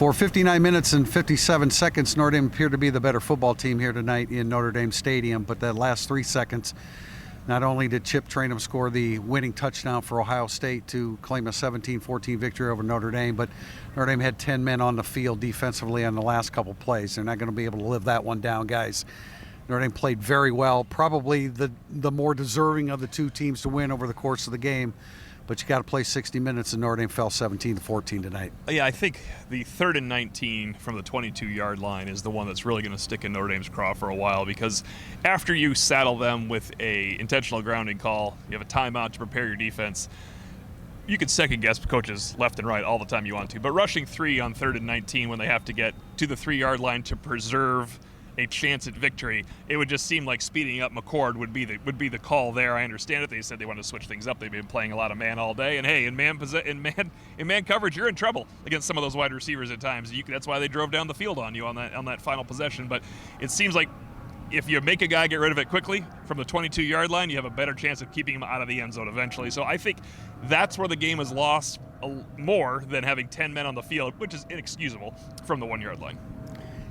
For 59 minutes and 57 seconds, Notre Dame appeared to be the better football team here tonight in Notre Dame Stadium, but that last 3 seconds, not only did Chip Trainum score the winning touchdown for Ohio State to claim a 17-14 victory over Notre Dame, but Notre Dame had 10 men on the field defensively on the last couple plays. They're not going to be able to live that one down, guys. Notre Dame played very well, probably the more deserving of the two teams to win over the course of the game. But you got to play 60 minutes, and Notre Dame fell 17-14 tonight. Yeah, I think the 3rd and 19 from the 22-yard line is the one that's really going to stick in Notre Dame's craw for a while, because after you saddle them with a intentional grounding call, you have a timeout to prepare your defense. You can second-guess coaches left and right all the time you want to, but rushing 3 on 3rd and 19 when they have to get to the 3-yard line to preserve a chance at victory, it would just seem like speeding up McCord would be the call there. I understand it. They said they wanted to switch things up. They've been playing a lot of man all day, and hey, in man coverage, you're in trouble against some of those wide receivers at times. That's why they drove down the field on you on that final possession. But it seems like if you make a guy get rid of it quickly from the 22-yard line, you have a better chance of keeping him out of the end zone eventually. So I think that's where the game is lost more than having 10 men on the field, which is inexcusable from the 1-yard line.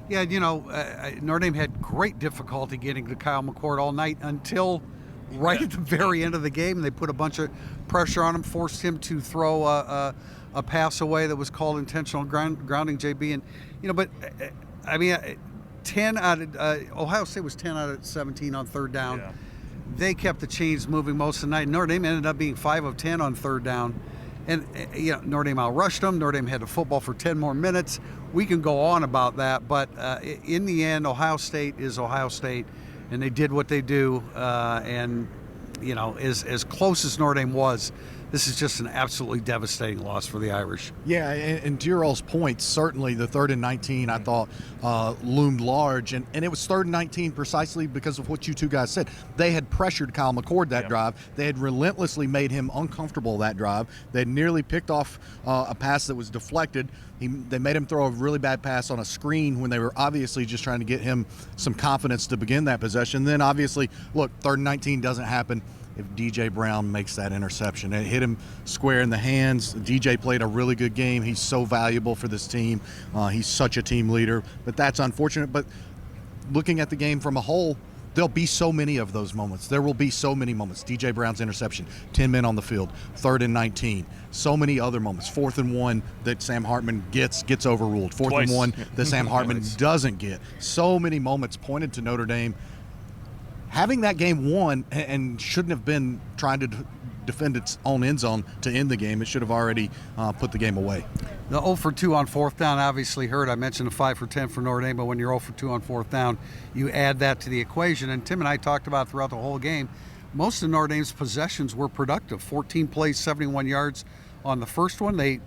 Yeah, Notre Dame had great difficulty getting to Kyle McCord all night until right at the very end of the game. They put a bunch of pressure on him, forced him to throw a pass away that was called intentional grounding, JB. And, but, 10 out of Ohio State was 10 out of 17 on 3rd down. Yeah. They kept the chains moving most of the night. Notre Dame ended up being 5 of 10 on 3rd down. And, Notre Dame outrushed them. Notre Dame had the football for 10 more minutes. We can go on about that, but in the end, Ohio State is Ohio State, and they did what they do. And, as close as Notre Dame was, this is just an absolutely devastating loss for the Irish. Yeah, and to your all's point, certainly the 3rd and 19 I thought loomed large, and it was 3rd and 19 precisely because of what you two guys said. They had pressured Kyle McCord that drive. They had relentlessly made him uncomfortable that drive. They had nearly picked off a pass that was deflected. They made him throw a really bad pass on a screen when they were obviously just trying to get him some confidence to begin that possession. Then obviously, look, 3rd and 19 doesn't happen if DJ Brown makes that interception. It hit him square in the hands. DJ played a really good game. He's so valuable for this team. He's such a team leader, but that's unfortunate. But looking at the game from a whole, there'll be so many of those moments. There will be so many moments. DJ Brown's interception, 10 men on the field, 3rd and 19. So many other moments. 4th and 1 that Sam Hartman gets overruled. 4th and 1 that Sam Hartman doesn't get. So many moments pointed to Notre Dame having that game won, and shouldn't have been trying to defend its own end zone to end the game. It should have already put the game away. The 0 for 2 on 4th down obviously hurt. I mentioned a 5 for 10 for Notre Dame, but when you're 0 for 2 on 4th down, you add that to the equation. And Tim and I talked about throughout the whole game, most of Notre Dame's possessions were productive. 14 plays, 71 yards on the first one. They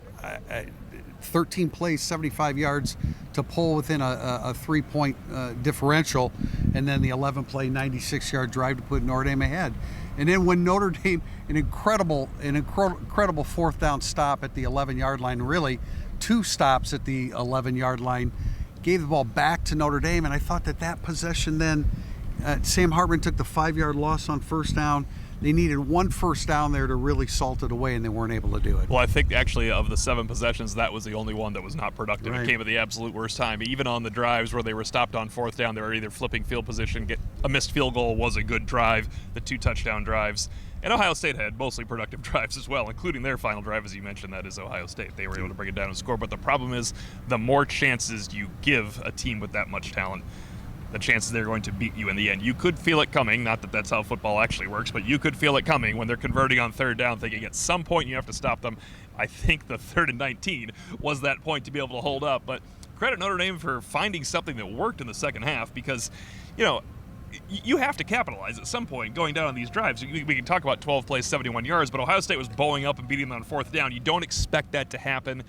13 plays, 75 yards to pull within a 3-point differential, and then the 11-play, 96-yard drive to put Notre Dame ahead. And then when Notre Dame, an incredible 4th down stop at the 11-yard line, really 2 stops at the 11-yard line, gave the ball back to Notre Dame, and I thought that possession then, Sam Hartman took the 5-yard loss on 1st down. They needed 1 first down there to really salt it away, and they weren't able to do it. Well, I think actually of the 7 possessions, that was the only one that was not productive. Right. It came at the absolute worst time. Even on the drives where they were stopped on 4th down, they were either flipping field position. A missed field goal was a good drive, the 2 touchdown drives. And Ohio State had mostly productive drives as well, including their final drive, as you mentioned, that is Ohio State. They were able to bring it down and score. But the problem is the more chances you give a team with that much talent, the chances they're going to beat you in the end. You could feel it coming, not that that's how football actually works, but you could feel it coming when they're converting on 3rd down, thinking at some point you have to stop them. I think the 3rd and 19 was that point to be able to hold up, but credit Notre Dame for finding something that worked in the second half, because, you have to capitalize at some point going down on these drives. We can talk about 12 plays, 71 yards, but Ohio State was bowling up and beating them on 4th down. You don't expect that to happen.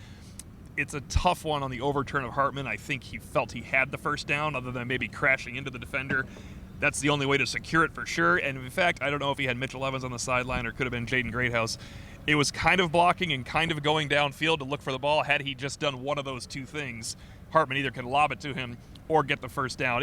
It's a tough one on the overturn of Hartman. I think he felt he had the first down other than maybe crashing into the defender. That's the only way to secure it for sure. And in fact, I don't know if he had Mitchell Evans on the sideline or could have been Jaden Greathouse. It was kind of blocking and kind of going downfield to look for the ball. Had he just done one of those 2 things, Hartman either could lob it to him or get the first down.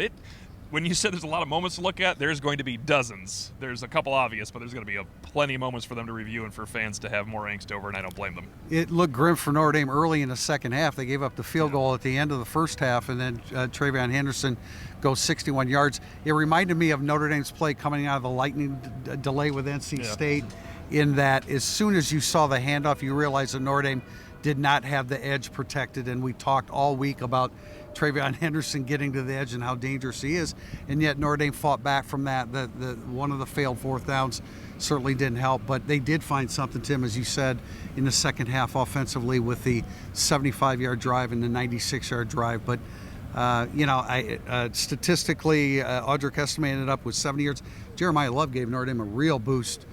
when you said there's a lot of moments to look at, there's going to be dozens. There's a couple obvious, but there's going to be plenty of moments for them to review and for fans to have more angst over, and I don't blame them. It looked grim for Notre Dame early in the second half. They gave up the field goal at the end of the first half, and then Travion Henderson goes 61 yards. It reminded me of Notre Dame's play coming out of the lightning delay with NC State, in that as soon as you saw the handoff, you realized that Notre Dame did not have the edge protected, and we talked all week about Travion Henderson getting to the edge and how dangerous he is, and yet Notre Dame fought back from that. The one of the failed fourth downs certainly didn't help, but they did find something, Tim, as you said, in the second half offensively with the 75-yard drive and the 96-yard drive. But statistically, Audric Estime ended up with 70 yards. Jeremiah Love gave Notre Dame a real boost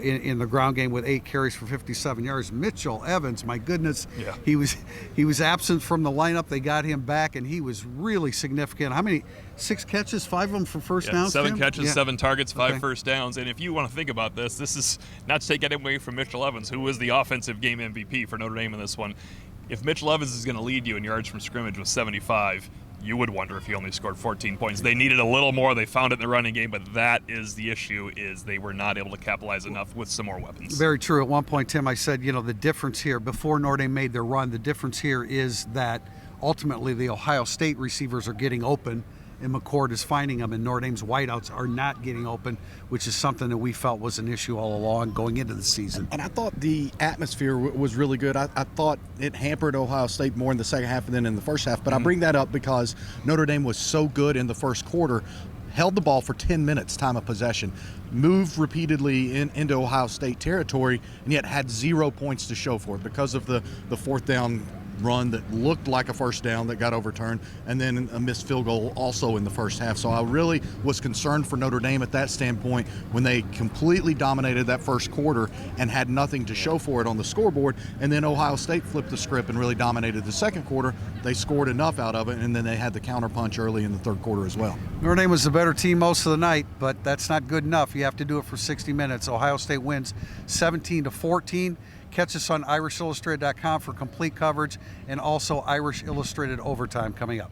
in the ground game with 8 carries for 57 yards. Mitchell Evans, my goodness, he was absent from the lineup. They got him back, and he was really significant. How many? 6 catches, 5 of them for first downs? 7 Tim? catches, 7 targets, 5 first downs. And if you want to think about this is not to take it away from Mitchell Evans, who was the offensive game MVP for Notre Dame in this one. If Mitchell Evans is going to lead you in yards from scrimmage with 75, you would wonder if he only scored 14 points. They needed a little more. They found it in the running game, but that is the issue, is they were not able to capitalize enough with some more weapons. Very true. At one point, Tim, I said, the difference here, before Notre Dame made their run, the difference here is that ultimately the Ohio State receivers are getting open, and McCord is finding them, and Notre Dame's wideouts are not getting open, which is something that we felt was an issue all along going into the season. And I thought the atmosphere was really good. I thought it hampered Ohio State more in the second half than in the first half. But I bring that up because Notre Dame was so good in the first quarter, held the ball for 10 minutes time of possession, moved repeatedly into Ohio State territory, and yet had 0 points to show for it because of the fourth down run that looked like a first down that got overturned, and then a missed field goal also in the first half. So I really was concerned for Notre Dame at that standpoint when they completely dominated that first quarter and had nothing to show for it on the scoreboard. And then Ohio State flipped the script and really dominated the second quarter. They scored enough out of it, and then they had the counterpunch early in the third quarter as well. Notre Dame was the better team most of the night, but that's not good enough. You have to do it for 60 minutes. Ohio State wins 17-14. Catch us on IrishIllustrated.com for complete coverage, and also Irish Illustrated Overtime coming up.